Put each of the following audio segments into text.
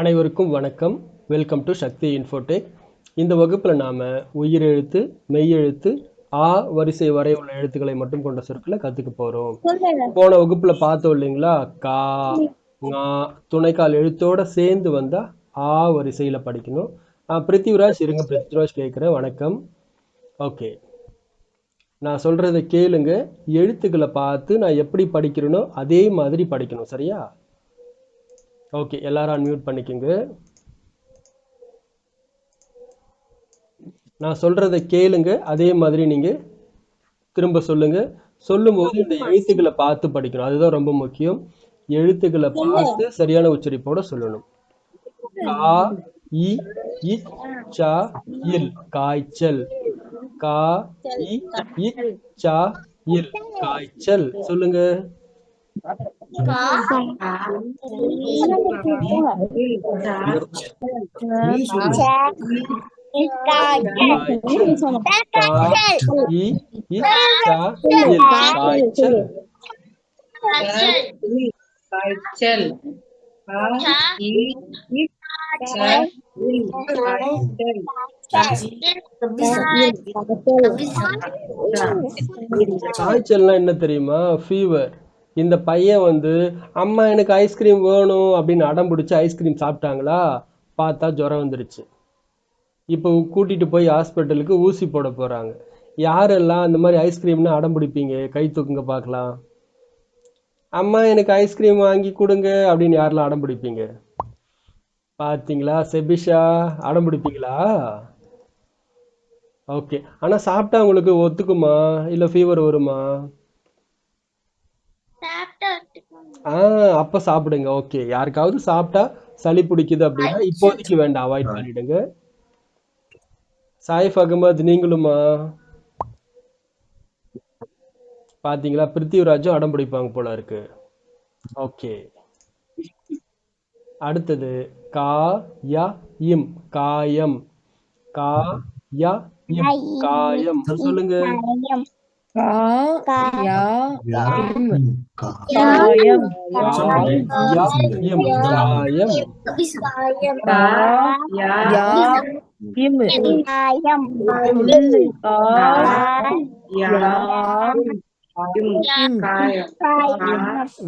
அனைவருக்கும் வணக்கம். Welcome to Sakthi Infotech. இந்த வகுப்பில் நாம் உயிரெழுத்து, மெய்யெழுத்து, ஆ வரிசை வரை உள்ள எழுத்துக்களை மட்டும் கொண்ட சொற்களை கற்றுக்க போகிறோம். போன வகுப்பில் பார்த்தோம் இல்லைங்களா, கா ஙா துணைக்கால் எழுத்தோடு சேர்ந்து வந்தால் ஆ வரிசையில் படிக்கணும். பிருத்திவிராஜ் இருங்க, பிருத்திவிராஜ் கேட்குறேன். வணக்கம். ஓகே, நான் சொல்கிறத கேளுங்க. எழுத்துக்களை பார்த்து நான் எப்படி படிக்கிறேனோ அதே மாதிரி படிக்கணும், சரியா? ஓகே, எல்லாரும் அன்மியூட் பண்ணிக்கோங்க. நான் சொல்றதை கேளுங்க, அதே மாதிரி நீங்க திரும்ப சொல்லுங்க. சொல்லும்போது இந்த எழுத்துக்களை பார்த்து படிக்கணும், அதுதான் ரொம்ப முக்கியம். எழுத்துக்களை பார்த்து சரியான உச்சரிப்போட சொல்லணும். கா இ சா இல் காய்ச்சல். கா இ சா இல் காய்ச்சல். சொல்லுங்க. காய்ச்சல்னா என்ன தெரியுமா? ஃபீவர். இந்த பையன் வந்து அம்மா எனக்கு ஐஸ்கிரீம் வேணும் அப்படின்னு அடம் பிடிச்சி ஐஸ்கிரீம் சாப்பிட்டாங்களா, பார்த்தா ஜுரம் வந்துருச்சு. இப்போ கூட்டிட்டு போய் ஹாஸ்பிட்டலுக்கு ஊசி போட போறாங்க. யாரெல்லாம் அந்த மாதிரி ஐஸ்கிரீம்னு அடம் பிடிப்பீங்க? கை தூக்குங்க பார்க்கலாம். அம்மா எனக்கு ஐஸ்கிரீம் வாங்கி கொடுங்க அப்படின்னு யாரெல்லாம் அடம் பிடிப்பீங்க? பார்த்தீங்களா? செபிஷா, அடம் பிடிப்பீங்களா? ஓகே, ஆனால் சாப்பிட்டா உங்களுக்கு ஒத்துக்குமா இல்லை ஃபீவர் வருமா? அப்ப சாப்பிடுங்க. ஓகே, யாருக்காவது சாப்பிட்டா சளி பிடிக்குது அப்படின்னா இப்போதைக்கு வேண்டாம், அவாய்ட் பண்ணிடுங்க. சாயிஃப் அகமது, நீங்களுமா? பாத்தீங்களா, பிருத்திவிராஜும் அடம் பிடிப்பாங்க போல இருக்கு. ஓகே, அடுத்தது கா யா இம் காயம். கா யா இம் காயம். சொல்லுங்க.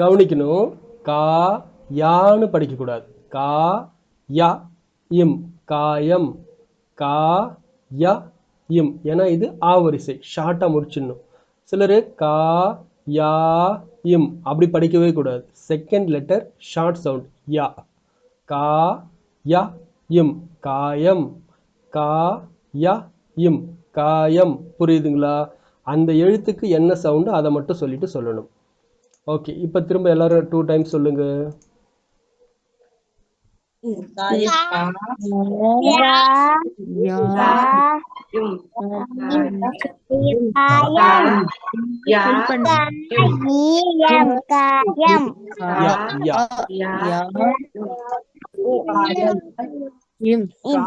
கவனிக்கணும், கா யான்னு படிக்க கூடாது. கா யா இம் காயம். கா யா இம், ஏன்னா இது ஆவரிசை, ஷார்ட்டா முடிச்சிடணும். சிலர் கா யா இம் அப்படி படிக்கவே கூடாது. செகண்ட் லெட்டர் ஷார்ட் சவுண்ட் யா. கா யா இம் காயம். கா யா இம் காயம். புரியுதுங்களா? அந்த எழுத்துக்கு என்ன சவுண்டு அதை மட்டும் சொல்லிட்டு சொல்லணும். ஓகே, இப்போ திரும்ப எல்லாரும் 2 டைம்ஸ் சொல்லுங்க.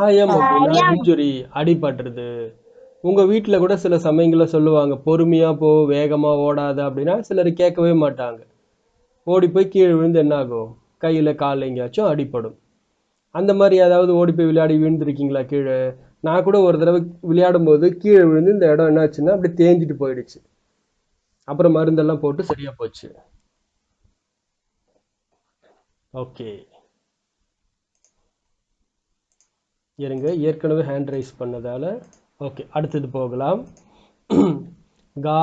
காயம் அப்படின்னா இன்ஜுரி, அடிபடுறது. உங்க வீட்டுல கூட சில சமயங்கள்ல சொல்லுவாங்க, பொறுமையா போ, வேகமா ஓடாத அப்படின்னா சிலர் கேட்கவே மாட்டாங்க. ஓடி போய் கீழே விழுந்து என்ன ஆகும்? கையில காலில் எங்கேயாச்சும் அடிப்படும். அந்த மாதிரி ஏதாவது ஓடி போய் விளையாடி விழுந்திருக்கீங்களா கீழே? நான் கூட ஒரு தடவை விளையாடும் போது கீழே விழுந்து இந்த இடம் என்னாச்சுன்னா அப்படி தேஞ்சிட்டு போயிடுச்சு. அப்புறம் மருந்தெல்லாம் போட்டு சரியா போச்சு. ஓகே, இருங்க, ஏற்கனவே ஹேண்ட் ரைஸ் பண்ணதால. ஓகே, அடுத்தது போகலாம். கா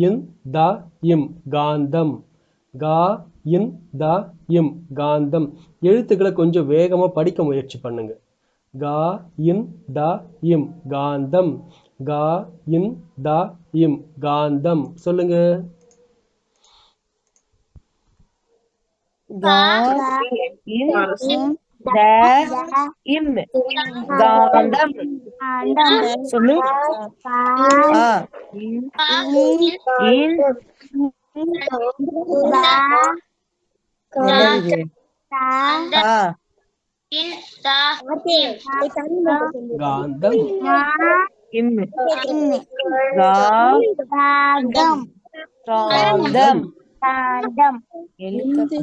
இன் த இம் காந்தம். கா இன் த இம் காந்தம். எழுத்துக்களை கொஞ்சம் வேகமா படிக்க முயற்சி பண்ணுங்க. கா இன் த இம் காந்தம். கா இன் த இம் காந்தம். சொல்லுங்க. சொல்லு. காந்தம்.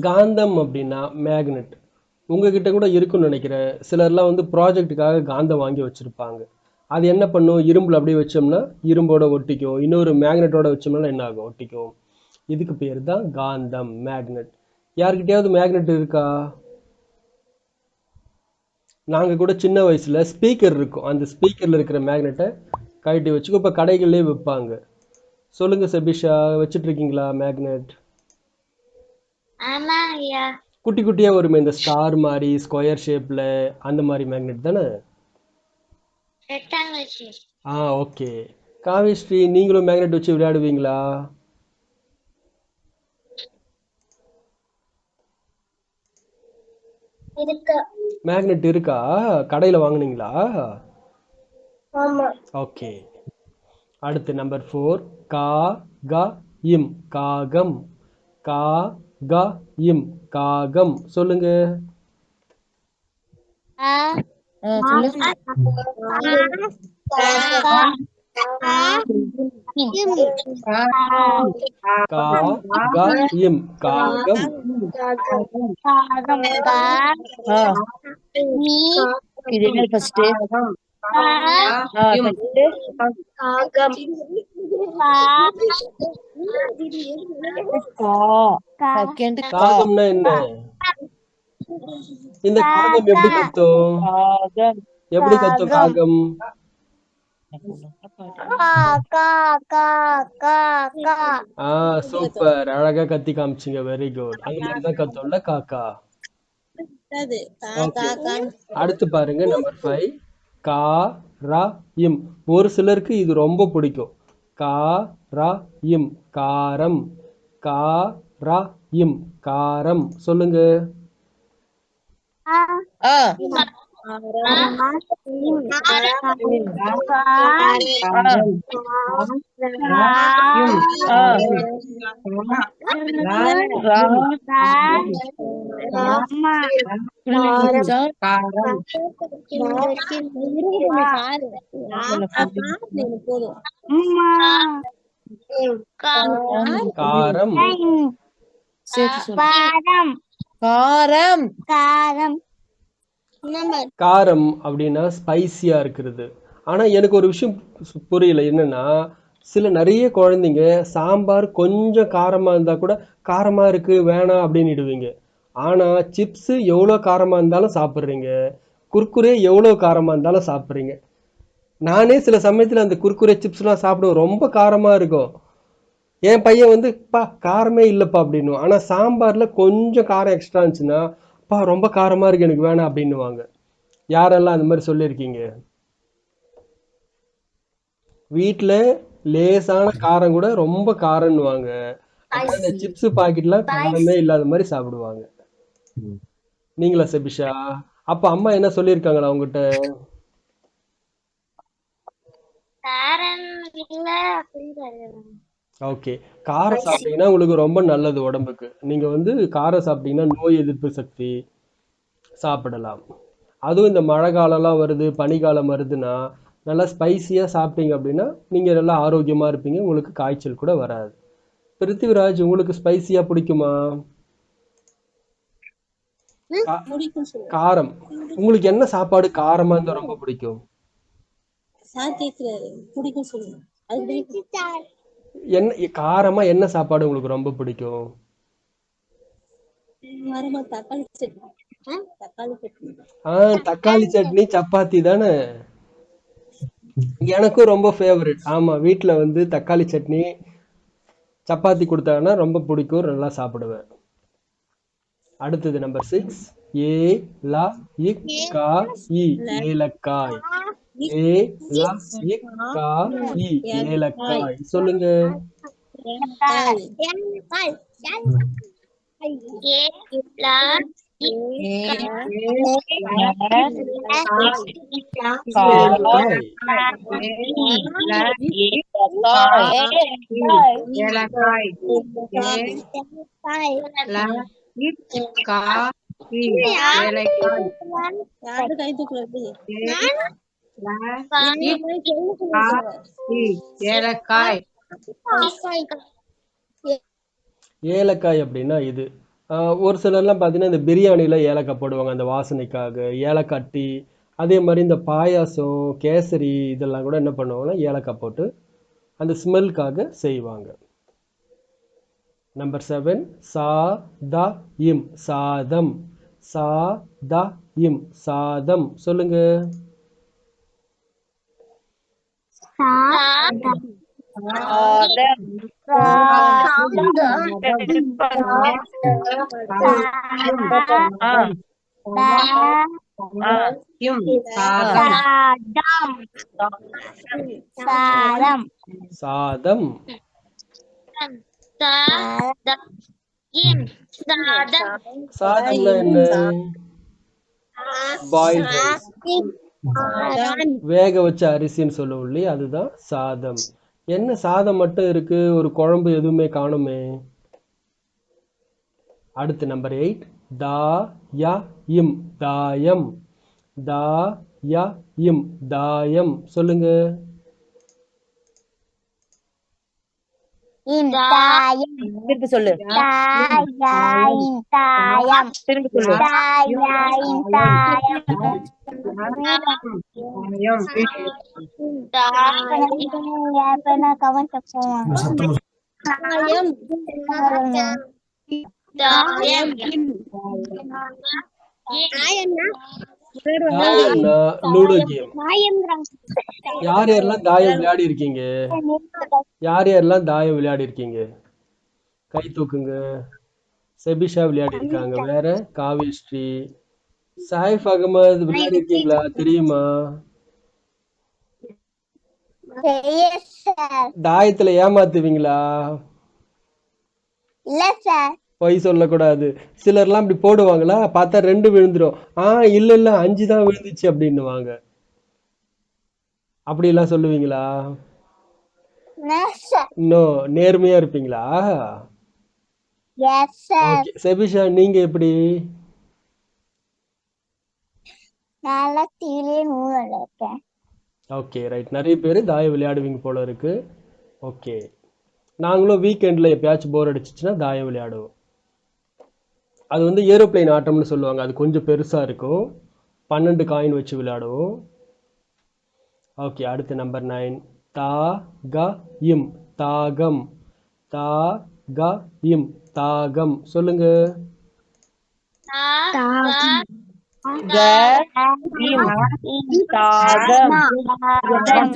காந்தம் அப்படின்னா மேக்னெட். உங்ககிட்ட கூட இருக்குன்னு நினைக்கிறேன். சிலர்லாம் வந்து ப்ராஜெக்ட்டுக்காக காந்தம் வாங்கி வச்சிருப்பாங்க. அது என்ன பண்ணும், இரும்புல அப்படியே வச்சோம்னா இரும்போட ஒட்டிக்கும், இன்னொரு மேக்னெட்டோட வச்சோம்னா என்ன ஆகும், ஒட்டிக்கும். இதுக்கு பேர் தான் காந்தம், மேக்னெட். யார்கிட்டயாவது மேக்னெட் இருக்கா? நாங்க கூட சின்ன வயசுல ஸ்பீக்கர் இருக்கும், அந்த ஸ்பீக்கர்ல இருக்கிற மேக்னெட்டை கழட்டி வச்சுக்கோ. இப்போ கடைகள்லேயே விற்பாங்க. சொல்லுங்க சபிஷா, வச்சுட்டு இருக்கீங்களா மேக்னெட்? ஆமா ஐயா. குட்டி குட்டியா வருமே, இந்த ஸ்டார் மாதிரி ஸ்கொயர் ஷேப்ல, அந்த மாதிரி மேக்னெட் தானே? Rectangle shape. ஓகே. காவிஸ்ரீ, நீங்களும் மேக்னெட் வச்சு விளையாடுவீங்களா? இருக்கு. மேக்னெட் இருக்கா? கடையில் வாங்குனீங்களா? ஆமா. ஓகே. அடுத்து நம்பர் 4. கா க இம், காகம். கா க இம், காகம். சொல்லுங்க. கா க இம், காகம். காகம்னா என்ன? இந்த காகம் எப்படி கத்தும்? எப்படி கத்தும் காகம்? சூப்பர், அழகா கத்தி காமிச்சிங்க, வெரி குட். அந்த மாதிரி தான் கத்தும்ல காக்கா. ஓகே. அடுத்து பாருங்க நம்பர் 5. கா ரா இம். ஒரு சிலருக்கு இது ரொம்ப பிடிக்கும். கா ரா இம், காரம். கா ரா இம், காரம். சொல்லுங்க. காரம். காரம் அப்படின்னா ஸ்பைசியா இருக்கிறது. ஆனா எனக்கு ஒரு விஷயம் புரியல. என்னன்னா, சில நிறைய குழந்தைங்க சாம்பார் கொஞ்சம் காரமா இருந்தா கூட காரமா இருக்கு வேணாம் அப்படின்னுடுவீங்க. ஆனா சிப்ஸ் எவ்வளோ காரமா இருந்தாலும் சாப்பிட்றீங்க, குர்குரே எவ்வளோ காரமா இருந்தாலும் சாப்பிட்றீங்க. நானே சில சமயத்துல அந்த குர்குரே சிப்ஸ்லாம் சாப்பிடுவேன், ரொம்ப காரமா இருக்கும். என் பையன் வந்து பா காரமே இல்லைப்பா அப்படின்னு. ஆனா சாம்பார்ல கொஞ்சம் காரம் எக்ஸ்ட்ரா இருந்துச்சுன்னா, பா ரொம்ப காரமா இருக்கு எனக்கு வேணாம் அப்படின்னுவாங்க. யாரெல்லாம் அந்த மாதிரி சொல்லியிருக்கீங்க? வீட்டில் லேசான காரம் கூட ரொம்ப காரம்னுவாங்க. அப்புறம் இந்த சிப்ஸ் பாக்கெட்லாம் காரமே இல்லாத மாதிரி சாப்பிடுவாங்க. நீங்களா சபிஷா? அப்ப அம்மா என்ன சொல்லியிருக்காங்களா உங்ககிட்ட? ஓகே. காரம் சாப்பிட்டீங்கன்னா உங்களுக்கு ரொம்ப நல்லது உடம்புக்கு. நீங்க வந்து காரம் சாப்பிட்டீங்கன்னா நோய் எதிர்ப்பு சக்தி சாப்பிடலாம். அதுவும் இந்த மழை காலம்லாம் வருது, பனிக்காலம் வருதுன்னா நல்லா ஸ்பைசியாக சாப்பிட்டீங்க அப்படின்னா நீங்கள் நல்லா ஆரோக்கியமாக இருப்பீங்க, உங்களுக்கு காய்ச்சல் கூட வராது. பிருத்திவிராஜ், உங்களுக்கு ஸ்பைசியாக பிடிக்குமா? காரம். உங்களுக்கு என்ன சாப்பாடு காரமாக இருந்தால் ரொம்ப பிடிக்கும்? என்ன காரமா என்ன சாப்பாடு உங்களுக்கு ரொம்ப பிடிக்கும்? தக்காளி சட்னி சப்பாத்தி தானே? எனக்கும் ரொம்ப ஃபேவரட். ஆமா, வீட்டில் வந்து தக்காளி சட்னி சப்பாத்தி கொடுத்தாங்கன்னா ரொம்ப பிடிக்கும், நல்லா சாப்பிடுவேன். அடுத்தது நம்பர் 6. ஏ லா இக் கா இ, ஏலக்காய். ஏ லா இக் கா இ, ஏலக்காய். சொல்லுங்க. ஏலக்காய் அப்படின்னா இது. ஒரு சிலர்லாம் பார்த்தீங்கன்னா இந்த பிரியாணியில் ஏலக்காய் போடுவாங்க அந்த வாசனைக்காக, ஏலக்காய் டீ. அதே மாதிரி இந்த பாயாசம், கேசரி இதெல்லாம் கூட என்ன பண்ணுவாங்கன்னா ஏலக்காய் போட்டு அந்த ஸ்மெல்க்காக செய்வாங்க. நம்பர் 7, சா த இம் சாதம். சா த இம் சாதம் சொல்லுங்க. சாதம். சாதம்னா என்ன? பாயில்ட் ரைஸ், வேக வச்ச அரிசின்னு சொல்லுவோம் இல்லையா, அதுதான் சாதம். என்ன சாதம் மட்டும் இருக்கு, ஒரு குழம்பு எதுவுமே காணுமே. அடுத்து நம்பர் 8, தா ய இம் தாயம். தா ய இம் தாயம் சொல்லுங்க. திருப்பி சொல்லு. திருப்பி சொல்லு. தாயம்னா லூடோ கேம். யார் யாரெல்லாம் தாயம் விளையாடி இருக்கீங்க? யார் யாரெல்லாம் தாயம் விளையாடி இருக்கீங்க? கை தூக்குங்க. செபிஷா விளையாடி இருக்காங்க. வேற காவியஸ்ரீ, சாயிஃப் அகமது விளையாடி இருக்கீங்களா? தெரியுமா? தாயத்துல ஏமாத்துவீங்களா? பொய் சொல்லக்கூடாது. சிலர்லாம் இப்படி போடுவாங்களா, பார்த்தா 2 விழுந்துரும். இல்ல இல்ல 5 தான் விழுந்துச்சு அப்படின்னுவாங்க. அப்படி எல்லாம் சொல்லுவீங்களா? இன்னும் நேர்மையா இருப்பீங்களா? ஓகே. செபிஷா நீங்க எப்படி? Okay right. நிறைய பேர் தாயம் விளையாடுவீங்க போல இருக்கு. ஓகே. நாங்களும் வீக்கெண்டில் எப்பயாச்சும் போர் அடிச்சிச்சுன்னா தாயம் விளையாடுவோம். அது வந்து ஏரோப்ளைன் ஆட்டம்னு சொல்லுவாங்க. அது கொஞ்சம் பெருசாக இருக்கும். 12 காயின் வச்சு விளையாடுவோம். ஓகே. அடுத்து நம்பர் 9, தா க இம் தாகம். தா க இம் தாகம் சொல்லுங்க.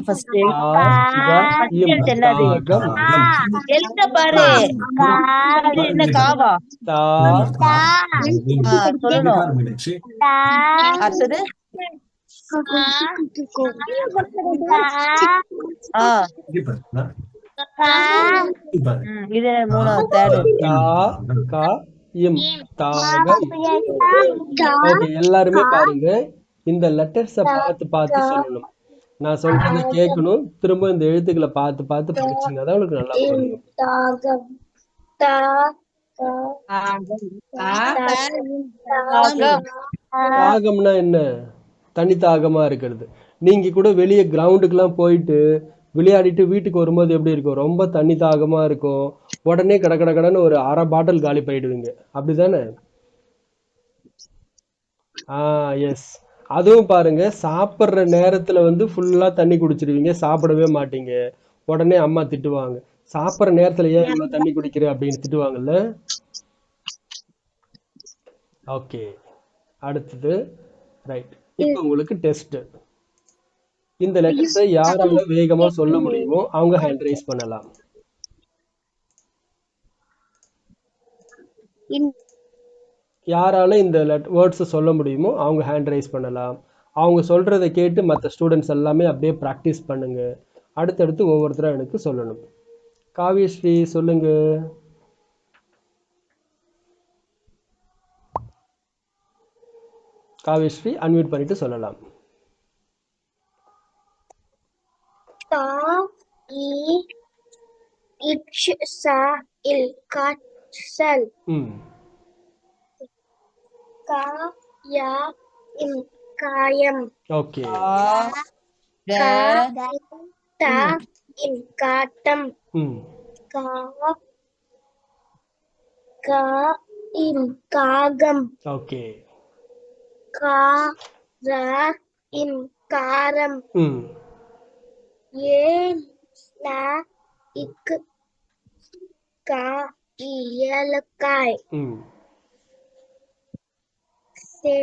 ஃபர்ஸ்ட் தா க இம் என்னது? தாகம். எழுத பாரு. என்ன காவா? தா சொல்லணும். அடுத்தது இது மூணாவது தேர்டு. தா க இம் தாகம். ஓகே. எல்லாருமே பாருங்க, இந்த லெட்டர்ஸை பார்த்து பார்த்து சொல்லணும். நான் சொல்றதை கேட்கணும். திரும்ப இந்த எழுத்துக்களை பார்த்து பார்த்து படிச்சீங்கன்னா தான் உங்களுக்கு நல்லா புரியும். தாகம்னா என்ன? தனி தாகமா இருக்கிறது. நீங்க கூட வெளியே கிரவுண்டுக்கெல்லாம் போயிட்டு விளையாடிட்டு வீட்டுக்கு வரும்போது எப்படி இருக்கும்? ரொம்ப தண்ணி தாகமா இருக்கும். உடனே கட கட கடன்னு ஒரு அரை பாட்டில் காலி பண்ணிடுவீங்க. அப்படிதானே? எஸ். அதுவும் பாருங்க, சாப்பிட்ற நேரத்துல வந்து ஃபுல்லா தண்ணி குடிச்சிருவீங்க, சாப்பிடவே மாட்டீங்க. உடனே அம்மா திட்டுவாங்க. சாப்பிட்ற நேரத்துல ஏன் இவ்வளவு தண்ணி குடிக்கிற அப்படின்னு திட்டுவாங்கல்ல. ஓகே. அடுத்தது ரைட். இப்போ உங்களுக்கு டெஸ்ட். இந்த லெட்டர்ஸை யாரால வேகமா சொல்ல முடியுமோ அவங்க ஹேண்ட் ரைஸ் பண்ணலாம். யாரால இந்த வேர்ட்ஸை சொல்ல முடியுமோ அவங்க ஹேண்ட் ரைஸ் பண்ணலாம். அவங்க சொல்றதை கேட்டு மற்ற ஸ்டூடெண்ட்ஸ் எல்லாமே அப்படியே ப்ராக்டிஸ் பண்ணுங்க. அடுத்தடுத்து ஒவ்வொருத்தரும் எனக்கு சொல்லணும். காவியஸ்ரீ சொல்லுங்க. காவியஸ்ரீ அன்மியூட் பண்ணிட்டு சொல்லலாம். ஓகே. காட்டம். இம் காகம் ஓகே. கார இம் காரம் ம் ஏல இக்கு கா ஏலக்காய் ம் சே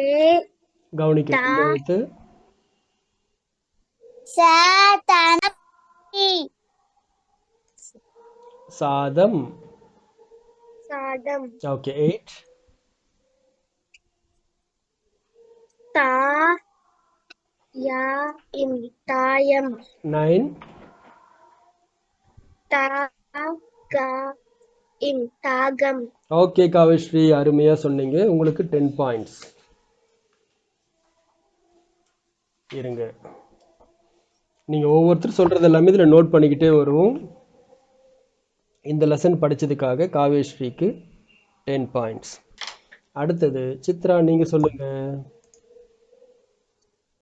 கவனிக்க தா இந்த எழுத்து சாதனி சாதம். சாதம் ஓகே. 8 தா யா இம் தாயம் 9 தா கா இம் தாகம் ஓகே காவிஸ்ரீ, அருமையா சொன்னீங்க. உங்களுக்கு 10 பாயிண்ட்ஸ். இருங்க, நீங்க ஒவ்வொருத்தர் சொல்றது எல்லாமே இதுல நோட் பண்ணிக்கிட்டே வருவோம். இந்த லெசன் படிச்சதுக்காக காவியஸ்ரீக்கு 10 பாயிண்ட்ஸ். அடுத்தது சித்ரா, நீங்க சொல்லுங்க.